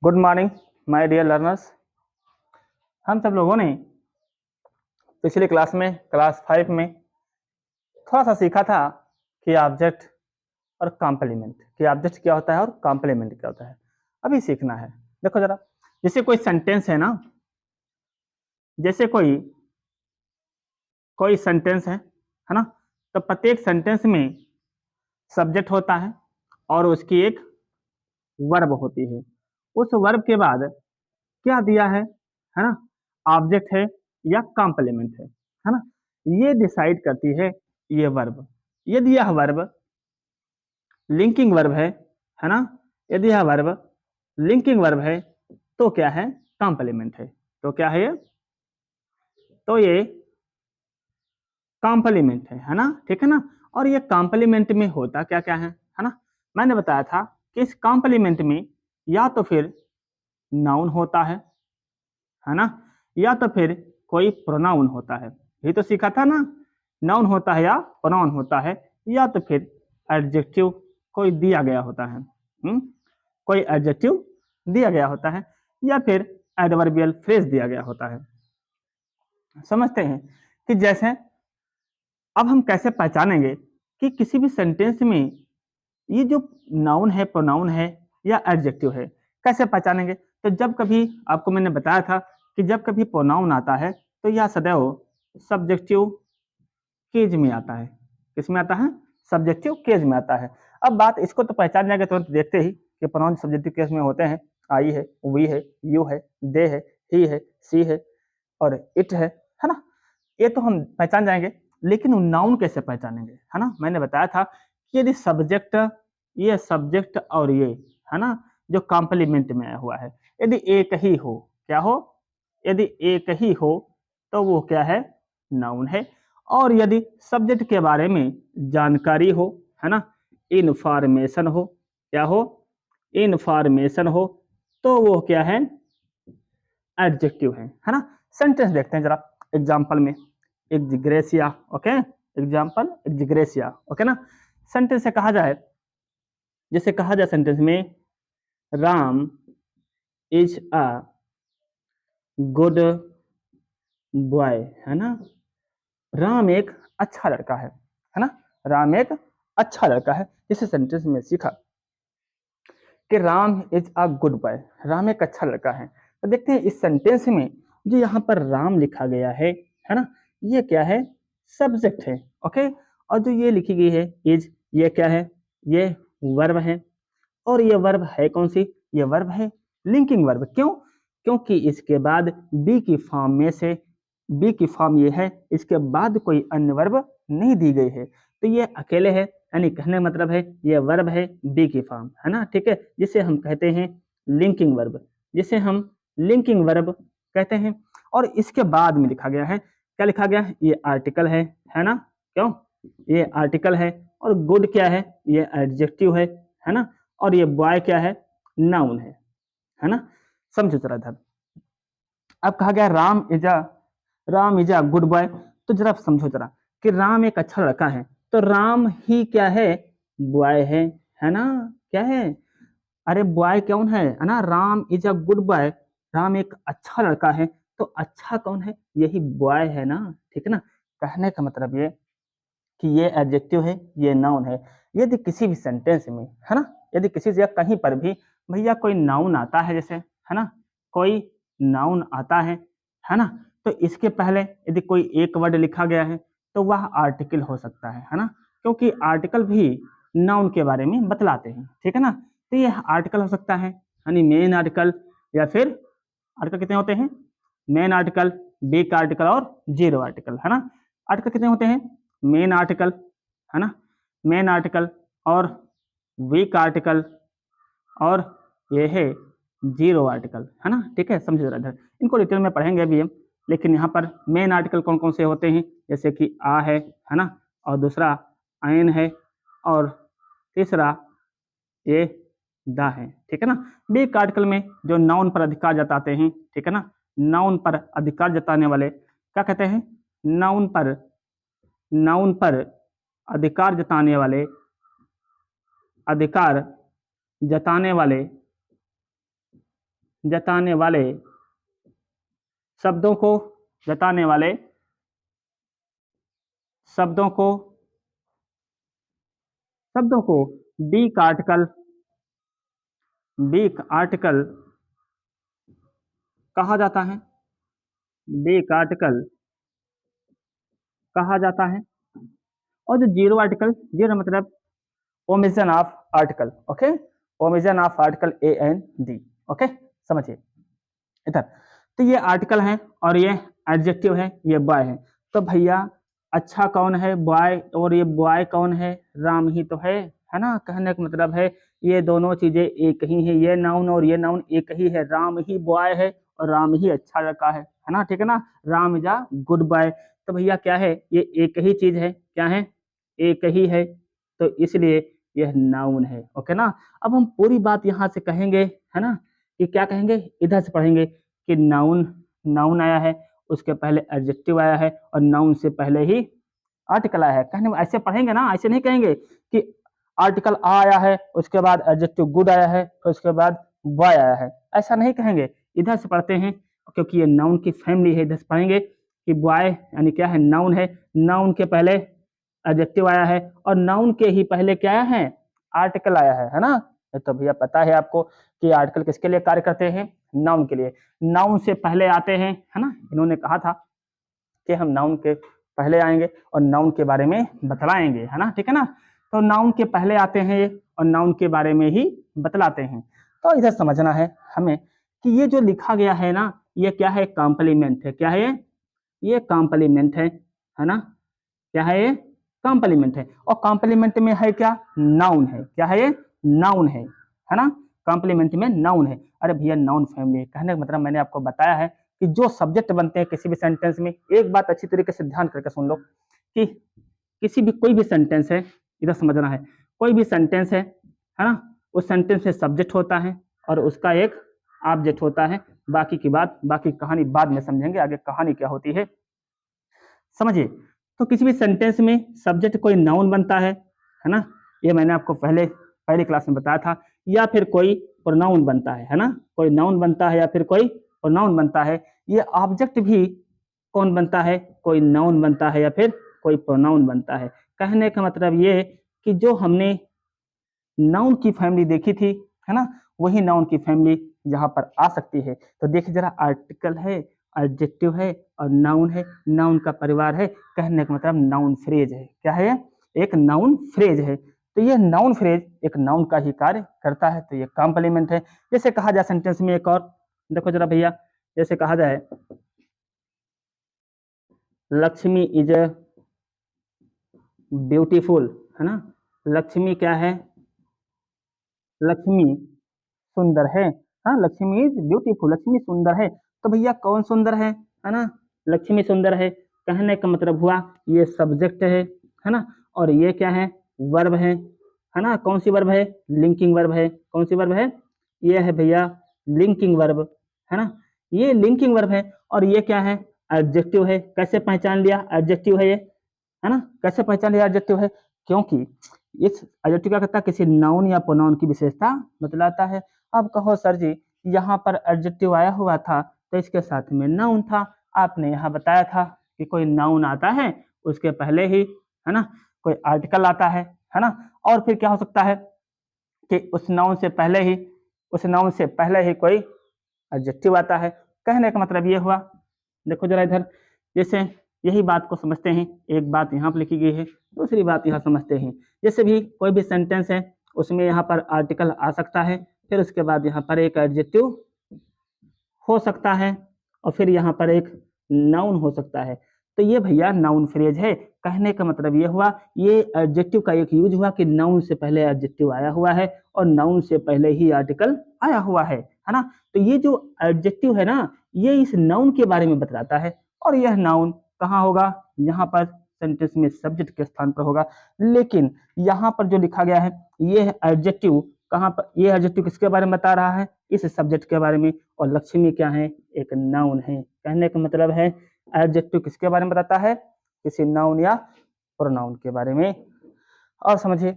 Good morning my dear learners. हम सब लोगों ने पिछली क्लास में क्लास 5 में थोड़ा सा सीखा था कि ऑब्जेक्ट और कॉम्प्लीमेंट, कि ऑब्जेक्ट क्या होता है और कॉम्प्लीमेंट क्या होता है। अभी सीखना है। देखो जरा, जैसे कोई सेंटेंस है ना, जैसे कोई कोई सेंटेंस है ना, तो प्रत्येक सेंटेंस में सब्जेक्ट होता है और उसकी एक वर्ब होती है। उस वर्ब के बाद क्या दिया है ना, ऑब्जेक्ट है या कॉम्प्लीमेंट है ना, ये डिसाइड करती है ये वर्ब। यदि यह वर्ब लिंकिंग वर्ब है ना, यदि यह वर्ब लिंकिंग वर्ब है तो क्या है, कॉम्प्लीमेंट है। तो क्या है ये, तो ये कॉम्प्लीमेंट है ना, ठीक है ना। और ये कॉम्प्लीमेंट में होता क्या क्या है ना, मैंने बताया था कि इस कॉम्प्लीमेंट में या तो फिर नाउन होता है ना, या तो फिर कोई प्रोनाउन होता है। ये तो सीखा था ना, नाउन होता है या प्रोनाउन होता है, या तो फिर एडजेक्टिव कोई दिया गया होता है। कोई एडजेक्टिव दिया गया होता है, या फिर एडवर्बियल फ्रेज दिया गया होता है। समझते हैं कि जैसे अब हम कैसे पहचानेंगे कि किसी भी सेंटेंस में ये जो नाउन है, प्रोनाउन है या एडजेक्टिव है, कैसे पहचानेंगे। तो जब कभी आपको मैंने बताया था कि जब कभी प्रोनाउन आता है तो यह सदैव सब्जेक्टिव केज में आता है। किस में आता है, सब्जेक्टिव केज में आता है। अब बात इसको तो पहचान जाएंगे तुरंत देखते ही कि प्रोनाउन सब्जेक्टिव केज में होते हैं। आई है, वी है, यू है, दे है, ही है, सी है और इट है ना, ये तो हम पहचान जाएंगे। लेकिन नाउन कैसे पहचानेंगे, है ना। मैंने बताया था कि यदि सब्जेक्ट, ये सब्जेक्ट और ये है ना, जो कॉम्प्लीमेंट में आया हुआ है, यदि एक ही हो, क्या हो, यदि एक ही हो तो वो क्या है, नाउन है। और यदि सब्जेक्ट के बारे में जानकारी हो, है ना, इन्फॉर्मेशन हो, क्या हो, इन्फॉर्मेशन हो, तो वो क्या है, एडजेक्टिव है ना। सेंटेंस देखते हैं जरा एग्जांपल में। एग्जिग्रेसिया, ओके, एग्जांपल एग्जिग्रेसिया, ओके ना। सेंटेंस से कहा जाए, जैसे कहा जाए सेंटेंस में, Ram is a good boy, है ना। राम एक अच्छा लड़का है ना, राम एक अच्छा लड़का है। इस सेंटेंस में सीखा कि Ram is a good boy, Ram एक अच्छा लड़का है। तो देखते हैं इस सेंटेंस में जो यहाँ पर राम लिखा गया है ना, ये क्या है, सब्जेक्ट है, ओके। और जो ये लिखी गई है इज, ये क्या है, ये वर्ब है। और ये वर्ब है कौन सी, ये वर्ब है लिंकिंग वर्ब। क्यों, क्योंकि इसके बाद बी की फॉर्म में से, बी की फॉर्म ये है, इसके बाद कोई अन्य वर्ब नहीं दी गई है, तो ये अकेले है, यानी कहने मतलब है ये वर्ब है बी की फॉर्म, है ना, ठीक है। जिसे हम कहते हैं लिंकिंग वर्ब, जिसे हम लिंकिंग वर्ब कहते हैं। और इसके बाद में लिखा गया है, क्या लिखा गया है, ये आर्टिकल है ना, क्यों, ये आर्टिकल है। और गुड क्या है, ये एडजेक्टिव है ना। और ये बॉय क्या है, नाउन है ना। समझो जरा इधर। अब कहा गया Ram is a good boy. तो जरा समझो जरा कि राम एक अच्छा लड़का है, तो राम ही क्या है, बॉय है ना, क्या है, अरे बॉय कौन है ना, Ram is a good boy, Ram एक अच्छा लड़का है। तो अच्छा कौन है, यही बॉय है ना, ठीक है ना। कहने का मतलब ये कि ये एडजेक्टिव है, ये नाउन है। यदि किसी भी सेंटेंस में, है ना, यदि किसी जगह कहीं पर भी भैया कोई नाउन आता है, जैसे है ना, कोई नाउन आता है ना, तो इसके पहले यदि कोई एक वर्ड लिखा गया है तो वह आर्टिकल हो सकता है ना, क्योंकि आर्टिकल भी नाउन के बारे में बतलाते हैं, ठीक है ना। तो ये आर्टिकल हो सकता है, यानी मेन आर्टिकल, या फिर आर्टिकल कितने होते हैं, मेन आर्टिकल, बिग आर्टिकल और जीरो आर्टिकल, है ना। आर्टिकल कितने होते हैं, मेन आर्टिकल, है ना, मेन आर्टिकल और वीक आर्टिकल और ये है जीरो आर्टिकल, है ना, ठीक है। समझिए जरा इधर, इनको डिटेल में पढ़ेंगे अभी हम। लेकिन यहाँ पर मेन आर्टिकल कौन कौन से होते हैं, जैसे कि आ है ना, और दूसरा आयन है, और तीसरा ये द है, ठीक है ना। वीक आर्टिकल में जो नाउन पर अधिकार जताते हैं, ठीक है ना, नाउन पर अधिकार जताने वाले क्या कहते हैं, नाउन पर, नाउन पर अधिकार जताने वाले, अधिकार जताने वाले जताने वाले शब्दों को जताने वाले शब्दों को वीक आर्टिकल कहा जाता है, वीक आर्टिकल कहा जाता है। और जो जीरो आर्टिकल, जीरो मतलब omission of article, okay, omission of article a an the, okay, समझिए इधर। तो ये आर्टिकल है और ये एडजेक्टिव है, ये बॉय है। तो भैया अच्छा कौन है, बॉय, और ये बॉय कौन है, राम ही तो है ना। कहने का मतलब है ये दोनों चीजें एक ही है, ये नाउन और ये नाउन एक ही है। राम ही बॉय है और राम ही अच्छा लड़का है ना, ठीक है ना। Ram is a good boy. तो भैया क्या है, ये एक ही चीज है, क्या है, एक ही है, तो इसलिए यह नाउन है, ओके ना। अब हम पूरी बात यहाँ से कहेंगे, है ना, कि क्या कहेंगे, इधर से पढ़ेंगे कि नाउन, नाउन आया है, उसके पहले एडजेक्टिव आया है और नाउन से पहले ही आर्टिकल आया है। कहने में ऐसे पढ़ेंगे ना, ऐसे नहीं कहेंगे कि आर्टिकल आया है उसके बाद एडजेक्टिव गुड आया है फिर उसके बाद बॉय आया है, ऐसा नहीं कहेंगे। इधर से पढ़ते हैं क्योंकि ये नाउन की फैमिली है। इधर से पढ़ेंगे कि बॉय यानी क्या है, नाउन है, नाउन के पहले एडजेक्टिव आया है और नाउन के ही पहले क्या आया है, आर्टिकल आया है ना। तो भैया पता है आपको कि आर्टिकल किसके लिए कार्य करते हैं, नाउन के लिए। नाउन से पहले आते हैं, है ना, इन्होंने कहा था कि हम नाउन के पहले आएंगे और नाउन के बारे में बतलाएंगे, है ना, ठीक है ना। तो नाउन के पहले आते हैं ये और नाउन के बारे में ही बतलाते हैं। तो इधर समझना है हमें कि ये जो लिखा गया है ना, ये क्या है, कॉम्प्लीमेंट है। क्या है ये कॉम्प्लीमेंट है ना, क्या है ये, कॉम्प्लीमेंट है। और कॉम्प्लीमेंट में है क्या, नाउन है। क्या है ये, नाउन है ना, कॉम्प्लीमेंट में नाउन है। अरे भैया नाउन फैमिली है, कहने का मतलब मैंने आपको बताया है कि जो सब्जेक्ट बनते हैं किसी भी सेंटेंस में, एक बात अच्छी तरीके से ध्यान करके सुन लो कि किसी भी कोई भी सेंटेंस है, इधर समझना है, कोई भी सेंटेंस है ना, उस सेंटेंस में सब्जेक्ट होता है और उसका एक ऑब्जेक्ट होता है। बाकी की बात, बाकी कहानी बाद में समझेंगे, आगे कहानी क्या होती है समझिए। तो किसी भी सेंटेंस में सब्जेक्ट कोई नाउन बनता है ना, ये मैंने आपको पहली क्लास में बताया था। या फिर कोई प्रोनाउन बनता है ना, कोई नाउन बनता है या फिर कोई प्रोनाउन बनता है। ये ऑब्जेक्ट भी कौन बनता है, कोई नाउन बनता है या फिर कोई प्रोनाउन बनता है। कहने का मतलब ये कि जो हमने नाउन की फैमिली देखी थी, है ना, वही नाउन की फैमिली यहाँ पर आ सकती है। तो देखिए जरा, आर्टिकल है, एडजेक्टिव है और नाउन है, नाउन का परिवार है। कहने का मतलब नाउन फ्रेज है। क्या है ये, एक नाउन फ्रेज है। तो ये नाउन फ्रेज एक नाउन का ही कार्य करता है, तो ये कॉम्प्लीमेंट है। जैसे कहा जाए सेंटेंस में एक और देखो जरा भैया, जैसे कहा जाए लक्ष्मी इज ब्यूटीफुल, है ना, लक्ष्मी क्या है, लक्ष्मी सुंदर है। हाँ, लक्ष्मी इज ब्यूटीफुल, लक्ष्मी सुंदर है। तो भैया कौन सुंदर है ना, लक्ष्मी सुंदर है। कहने का मतलब हुआ ये सब्जेक्ट है ना, और ये क्या है, वर्ब है ना। कौन सी वर्ब है, लिंकिंग वर्ब है। कौन सी वर्ब है, ये है भैया लिंकिंग वर्ब, है ना, ये लिंकिंग वर्ब है। और ये क्या है, एडजेक्टिव है। कैसे पहचान लिया, एडजेक्टिव है ये, है ना, कैसे पहचान लिया एडजेक्टिव है, क्योंकि इस एडजेक्टिव क्या करता है, किसी नाउन या प्रोनाउन की विशेषता बतलाता है। अब कहो सर जी यहाँ पर एडजेक्टिव आया हुआ था तो इसके साथ में नाउन था, आपने यहाँ बताया था कि कोई नाउन आता है उसके पहले ही, है ना, कोई आर्टिकल आता है ना, और फिर क्या हो सकता है कि उस नाउन से पहले ही, उस नाउन से पहले ही कोई एडजेक्टिव आता है। कहने का मतलब ये हुआ, देखो जरा इधर, जैसे यही बात को समझते हैं, एक बात यहाँ पर लिखी गई है, दूसरी बात यहाँ समझते हैं। जैसे भी कोई भी सेंटेंस है उसमें यहाँ पर आर्टिकल आ सकता है, फिर उसके बाद यहाँ पर एक एडजेक्टिव हो सकता है और फिर यहाँ पर एक नाउन हो सकता है। तो ये भैया नाउन फ्रेज है। कहने का मतलब ये हुआ, ये एडजेक्टिव का एक यूज हुआ कि नाउन से पहले एडजेक्टिव आया हुआ है और नाउन से पहले ही आर्टिकल आया हुआ है ना। तो ये जो एडजेक्टिव है ना, ये इस नाउन के बारे में बतलाता है और यह नाउन कहाँ होगा, यहाँ पर सेंटेंस में सब्जेक्ट के स्थान पर होगा। लेकिन यहाँ पर जो लिखा गया है ये एडजेक्टिव कहाँ पर, ये एडजेक्टिव किसके बारे में बता रहा है, इस सब्जेक्ट के बारे में। और लक्ष्मी क्या है, एक नाउन है। कहने का मतलब है एडजेक्टिव किसके बारे में बताता है, किसी नाउन या प्रोनाउन के बारे में। और समझिए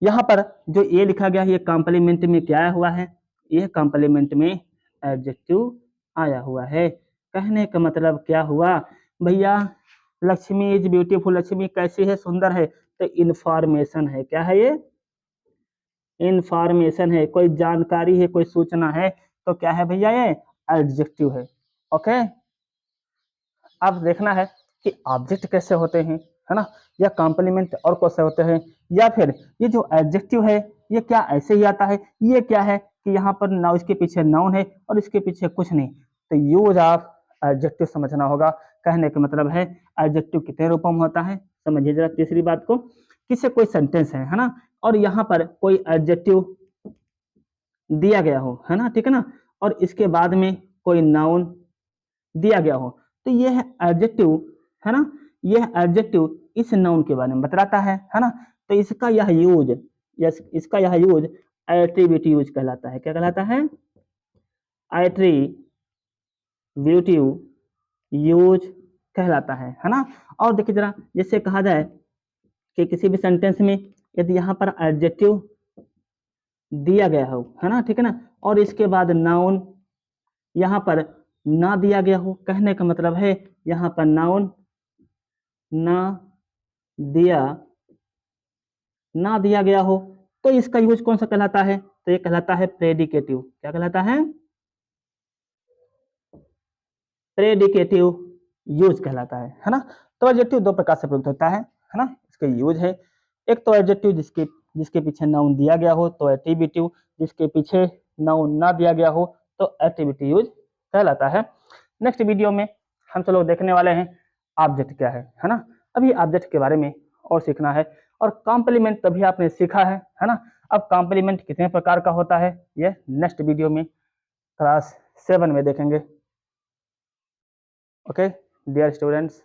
यहाँ पर जो ये लिखा गया है ये कॉम्प्लीमेंट में क्या आया हुआ है, यह कॉम्प्लीमेंट में एडजेक्टिव आया हुआ है। कहने का मतलब क्या हुआ भैया, लक्ष्मी इज ब्यूटीफुल, लक्ष्मी कैसी है, सुंदर है, तो इंफॉर्मेशन है, क्या है ये, इंफॉर्मेशन है, कोई जानकारी है, कोई सूचना है, तो क्या है भैया ये एडजेक्टिव है। ओके, अब देखना है कि ऑब्जेक्ट कैसे होते हैं, है ना, या कॉम्प्लीमेंट और कैसे होते हैं, या फिर ये जो एडजेक्टिव है ये क्या ऐसे ही आता है, ये क्या है कि यहाँ पर ना इसके पीछे नाउन है और इसके पीछे कुछ नहीं, तो यूज ऑफ एडजेक्टिव समझना होगा। कहने का मतलब है एडजेक्टिव कितने रूपों में होता है, समझिए जरा तीसरी बात को, किसे कोई सेंटेंस है ना, और यहाँ पर कोई एडजेक्टिव दिया गया हो, है ना, ठीक है ना, और इसके बाद में कोई नाउन दिया गया हो, तो यह एडजेक्टिव, है ना, यह एडजेक्टिव इस नाउन के बारे में बतलाता है ना, तो इसका यह यूज, इसका यह यूज एट्रीब्यूटिव यूज कहलाता है। क्या कहलाता है, एट्रीब्यूटिव यूज कहलाता है ना। और देखिए जरा, जैसे कहा जाए कि किसी भी सेंटेंस में यदि यहाँ पर एडजेक्टिव दिया गया हो, है ना, ठीक है ना, और इसके बाद नाउन यहाँ पर ना दिया गया हो, कहने का मतलब है यहाँ पर नाउन ना दिया ना दिया गया हो, तो इसका यूज कौन सा कहलाता है, तो ये कहलाता है प्रेडिकेटिव। क्या कहलाता है, प्रेडिकेटिव यूज कहलाता है ना। तो एडजेक्टिव दो प्रकार से प्रयुक्त होता है ना, इसका यूज है, एक तो एडजेक्टिव जिसके जिसके पीछे नाउन दिया गया हो तो एट्रीब्यूटिव, जिसके पीछे नाउन ना दिया गया हो तो एट्रीब्यूटिव यूज कहलाता है। नेक्स्ट वीडियो में हम चलो देखने वाले हैं ऑब्जेक्ट क्या है ना, अभी ऑब्जेक्ट के बारे में और सीखना है, और कॉम्प्लीमेंट तभी आपने सीखा है ना। अब कॉम्प्लीमेंट कितने प्रकार का होता है ये नेक्स्ट वीडियो में क्लास 7 में देखेंगे। Okay dear students.